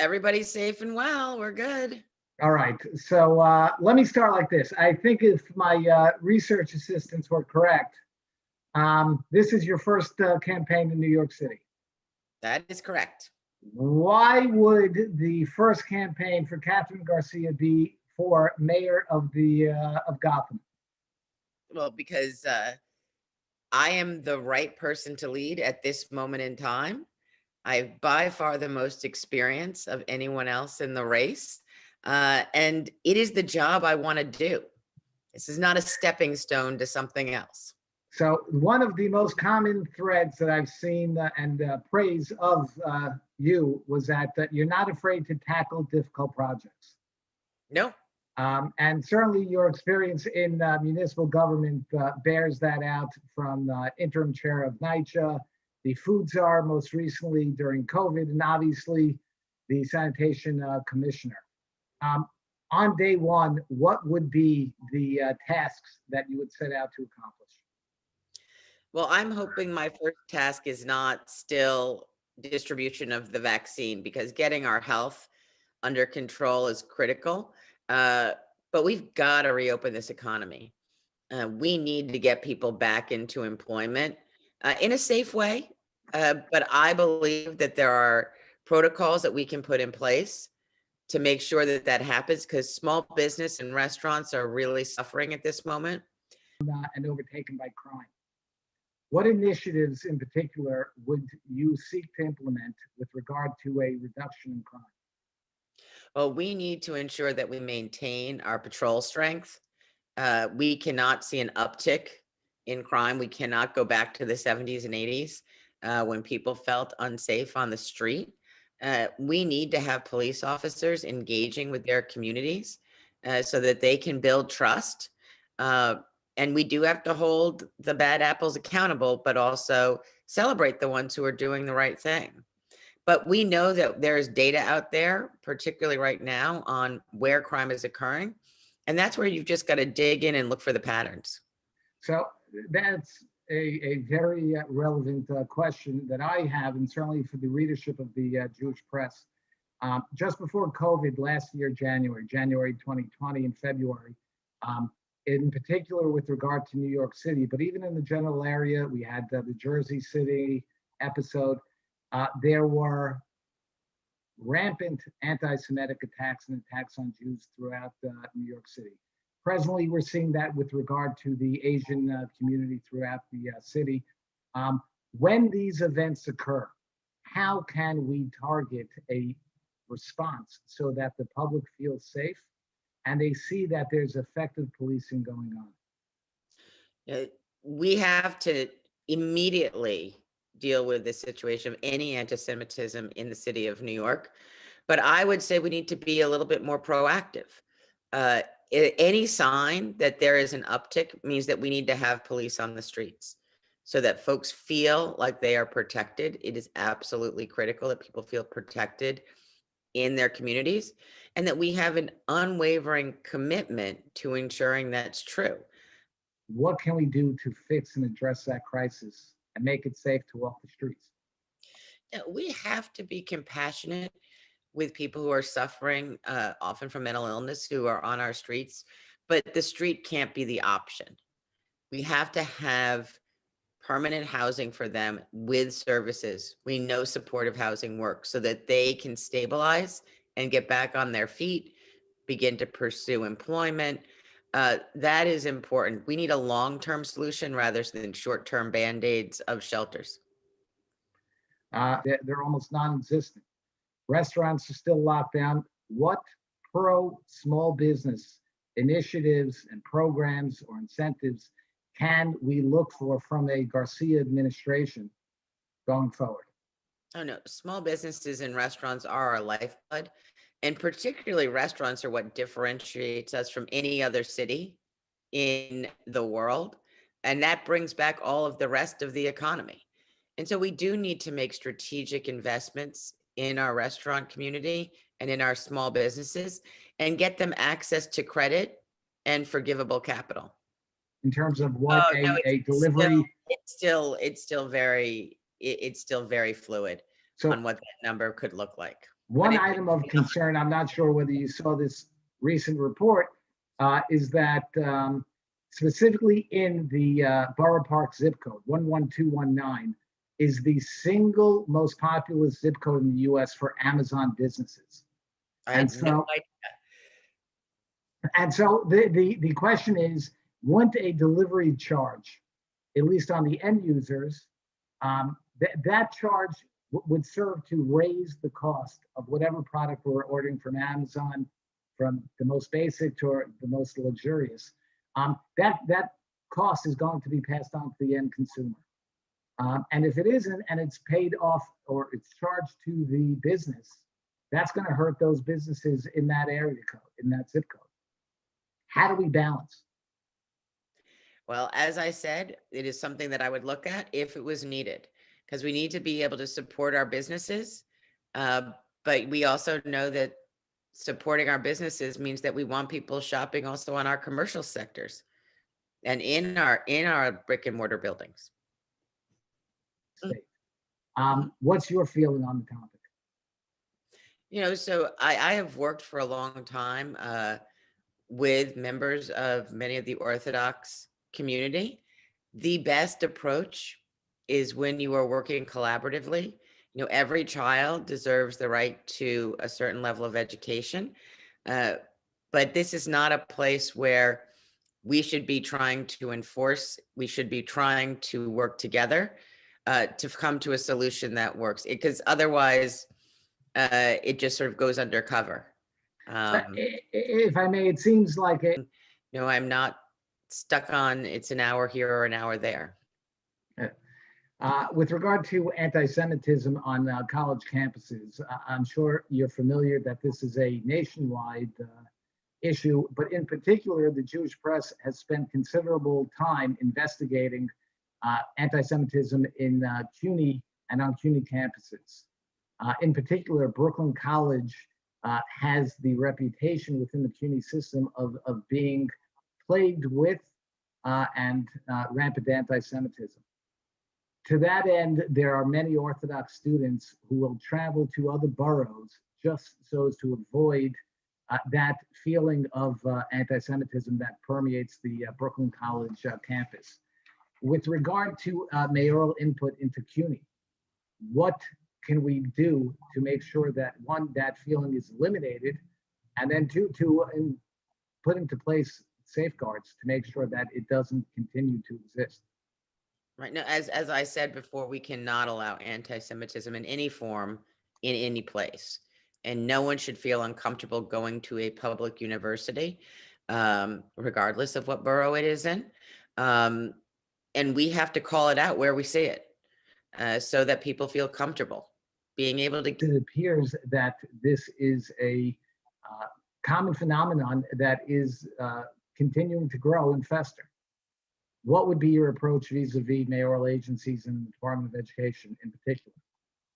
Everybody's safe and well. We're good. All right. So let me start like this. I think if my research assistants were correct, this is your first campaign in New York City. That is correct. Why would the first campaign for Kathryn Garcia be for mayor of Gotham? Well, because I am the right person to lead at this moment in time. I have by far the most experience of anyone else in the race. And it is the job I want to do. This is not a stepping stone to something else. So one of the most common threads that I've seen and praise of you was that you're not afraid to tackle difficult projects. No. And certainly your experience in municipal government bears that out, from interim chair of NYCHA, the food czar most recently during COVID, and obviously the sanitation commissioner. On day one, what would be the tasks that you would set out to accomplish? Well, I'm hoping my first task is not still distribution of the vaccine, because getting our health under control is critical. But we've got to reopen this economy. We need to get people back into employment in a safe way. But I believe that there are protocols that we can put in place to make sure that that happens, because small business and restaurants are really suffering at this moment. And overtaken by crime. What initiatives in particular would you seek to implement with regard to a reduction in crime? Well, we need to ensure that we maintain our patrol strength. We cannot see an uptick in crime. We cannot go back to the 70s and 80s when people felt unsafe on the street. We need to have police officers engaging with their communities so that they can build trust. And we do have to hold the bad apples accountable, but also celebrate the ones who are doing the right thing. But we know that there's data out there, particularly right now, on where crime is occurring. And that's where you've just got to dig in and look for the patterns. So that's a very relevant question that I have, and certainly for the readership of the Jewish press. Just before COVID last year, January 2020, in February, in particular with regard to New York City, but even in the general area, we had the Jersey City episode. There were rampant anti-Semitic attacks and attacks on Jews throughout New York City. Presently, we're seeing that with regard to the Asian community throughout the city. When these events occur, how can we target a response so that the public feels safe and they see that there's effective policing going on? We have to immediately deal with the situation of any anti-Semitism in the city of New York. But I would say we need to be a little bit more proactive. Any sign that there is an uptick means that we need to have police on the streets so that folks feel like they are protected. It is absolutely critical that people feel protected in their communities, and that we have an unwavering commitment to ensuring that's true. What can we do to fix and address that crisis and make it safe to walk the streets? We have to be compassionate with people who are suffering, often from mental illness, who are on our streets, but the street can't be the option. We have to have permanent housing for them with services. We know supportive housing works so that they can stabilize and get back on their feet, begin to pursue employment. That is important. We need a long-term solution rather than short-term band-aids of shelters. They're almost non-existent. Restaurants are still locked down. What pro-small business initiatives and programs or incentives can we look for from a Garcia administration going forward? Oh no, small businesses and restaurants are our lifeblood, and particularly restaurants are what differentiates us from any other city in the world. And that brings back all of the rest of the economy. And so we do need to make strategic investments in our restaurant community and in our small businesses and get them access to credit and forgivable capital. In terms of what a delivery? It's still very fluid on what that number could look like. One it- item of concern, I'm not sure whether you saw this recent report, is that specifically in the Borough Park zip code, 11219, is the single most populous zip code in the US for Amazon businesses. I And had no so, the question is, wouldn't a delivery charge, at least on the end users, that charge would serve to raise the cost of whatever product we're ordering from Amazon, from the most basic to the most luxurious. That cost is going to be passed on to the end consumer. And if it isn't, and it's paid off or it's charged to the business, that's going to hurt those businesses in that area code, in that zip code. How do we balance? Well, as I said, it is something that I would look at if it was needed, because we need to be able to support our businesses. But we also know that supporting our businesses means that we want people shopping also on our commercial sectors and in our brick and mortar buildings. What's your feeling on the topic? So I have worked for a long time with members of many of the Orthodox community. The best approach is when you are working collaboratively. Every child deserves the right to a certain level of education. But this is not a place where we should be trying to enforce. We should be trying to work together to come to a solution that works. Because otherwise, it just sort of goes undercover. If I may, it seems like I'm not stuck on it's an hour here or an hour there. With regard to anti-Semitism on college campuses, I'm sure you're familiar that this is a nationwide issue, but in particular, the Jewish press has spent considerable time investigating anti-Semitism in CUNY and on CUNY campuses. In particular, Brooklyn College has the reputation within the CUNY system of being plagued with and rampant anti-Semitism. To that end, there are many Orthodox students who will travel to other boroughs just so as to avoid that feeling of anti-Semitism that permeates the Brooklyn College campus. With regard to mayoral input into CUNY, what can we do to make sure that, one, that feeling is eliminated, and then two, to put into place safeguards to make sure that it doesn't continue to exist? Right now, as I said before, we cannot allow anti-Semitism in any form in any place. And no one should feel uncomfortable going to a public university, regardless of what borough it is in. And we have to call it out where we see it so that people feel comfortable being able to. It appears that this is a common phenomenon that is continuing to grow and fester. What would be your approach vis-a-vis mayoral agencies and the Department of Education in particular?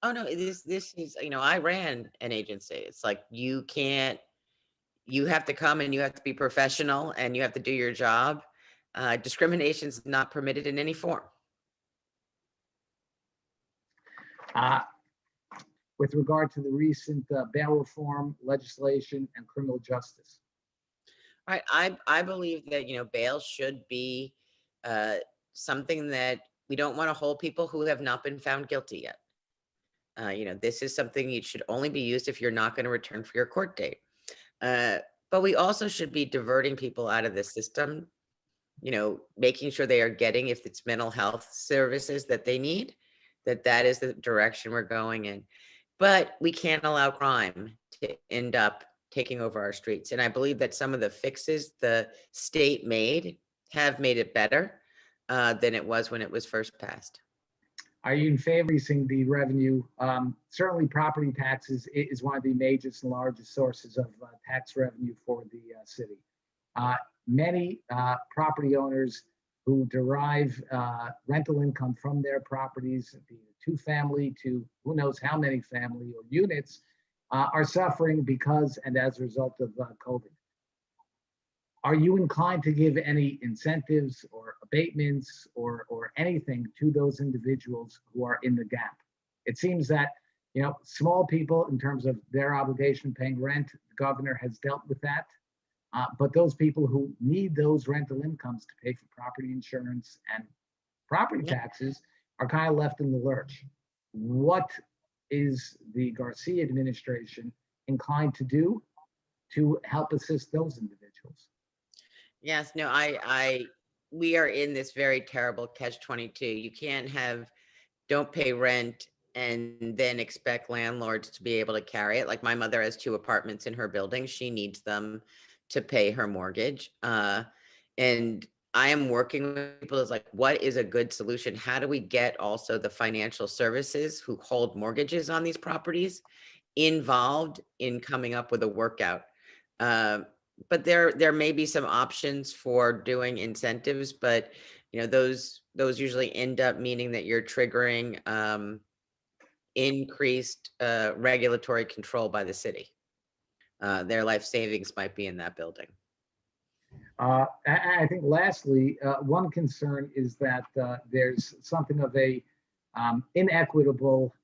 Oh, no, this is, I ran an agency. It's like, you have to come and you have to be professional and you have to do your job. Discrimination is not permitted in any form. With regard to the recent bail reform legislation and criminal justice. All right, I believe that, bail should be something that we don't want to hold people who have not been found guilty yet. This is something it should only be used if you're not going to return for your court date. But we also should be diverting people out of the system, making sure they are getting, if it's mental health services that they need, that is the direction we're going in. But we can't allow crime to end up taking over our streets. And I believe that some of the fixes the state made have made it better than it was when it was first passed. Are you in favor of increasing the revenue? Certainly property taxes is one of the major and largest sources of tax revenue for the city. Many property owners who derive rental income from their properties, be it 2-family to who knows how many family or units, are suffering because and as a result of COVID. Are you inclined to give any incentives or abatements or anything to those individuals who are in the gap? It seems that Small people in terms of their obligation paying rent, the governor has dealt with that. But those people who need those rental incomes to pay for property insurance and property taxes are kind of left in the lurch. What is the Garcia administration inclined to do to help assist those individuals? Yes, no, we are in this very terrible catch-22. You can't don't pay rent and then expect landlords to be able to carry it. Like my mother has 2 apartments in her building. She needs them to pay her mortgage. And I am working with people as like, what is a good solution? How do we get also the financial services who hold mortgages on these properties involved in coming up with a workout? But there may be some options for doing incentives, but those usually end up meaning that you're triggering increased regulatory control by the city. Their life savings might be in that building. I think lastly, one concern is that there's something of a inequitable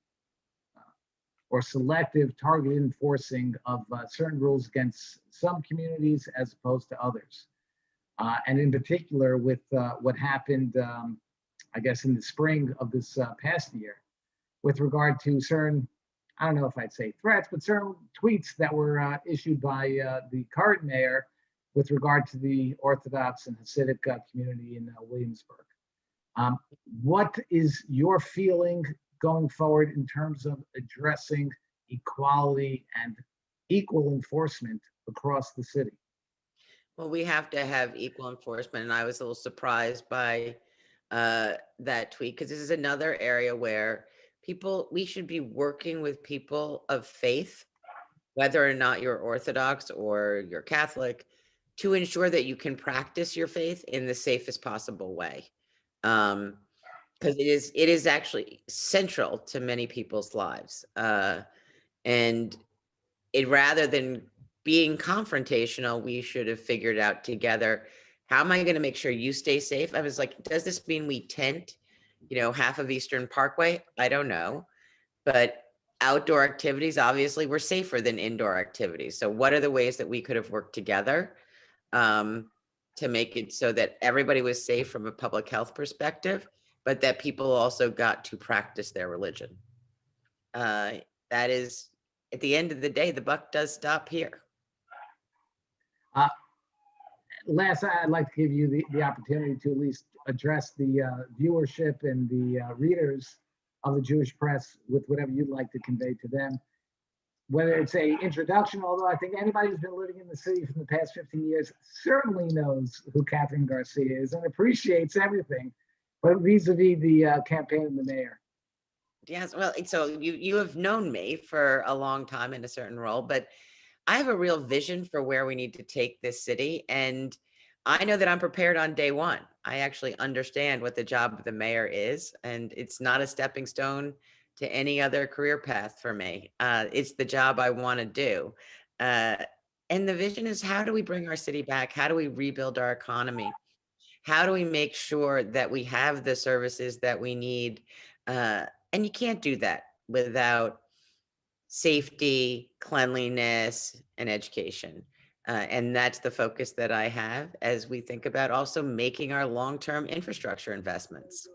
or selective targeted enforcing of certain rules against some communities as opposed to others. And in particular with what happened, I guess, in the spring of this past year with regard to certain, I don't know if I'd say threats, but certain tweets that were issued by the current mayor with regard to the Orthodox and Hasidic community in Williamsburg. What is your feeling going forward in terms of addressing equality and equal enforcement across the city? Well, we have to have equal enforcement, and I was a little surprised by that tweet because this is another area where we should be working with people of faith, whether or not you're Orthodox or you're Catholic, to ensure that you can practice your faith in the safest possible way. Because it is actually central to many people's lives. And rather than being confrontational, we should have figured out together, how am I going to make sure you stay safe? I was like, does this mean we tent, half of Eastern Parkway? I don't know. But outdoor activities, obviously, were safer than indoor activities. So what are the ways that we could have worked together to make it so that everybody was safe from a public health perspective, but that people also got to practice their religion? That is, at the end of the day, the buck does stop here. Last, I'd like to give you the opportunity to at least address the viewership and the readers of the Jewish Press with whatever you'd like to convey to them. Whether it's a introduction, although I think anybody who's been living in the city for the past 15 years certainly knows who Kathryn Garcia is and appreciates everything, but vis-a-vis the campaign of the mayor. Yes, well, so you have known me for a long time in a certain role, but I have a real vision for where we need to take this city. And I know that I'm prepared on day one. I actually understand what the job of the mayor is, and it's not a stepping stone to any other career path for me. It's the job I want to do. And the vision is, how do we bring our city back? How do we rebuild our economy? How do we make sure that we have the services that we need? And you can't do that without safety, cleanliness, and education. And that's the focus that I have as we think about also making our long-term infrastructure investments.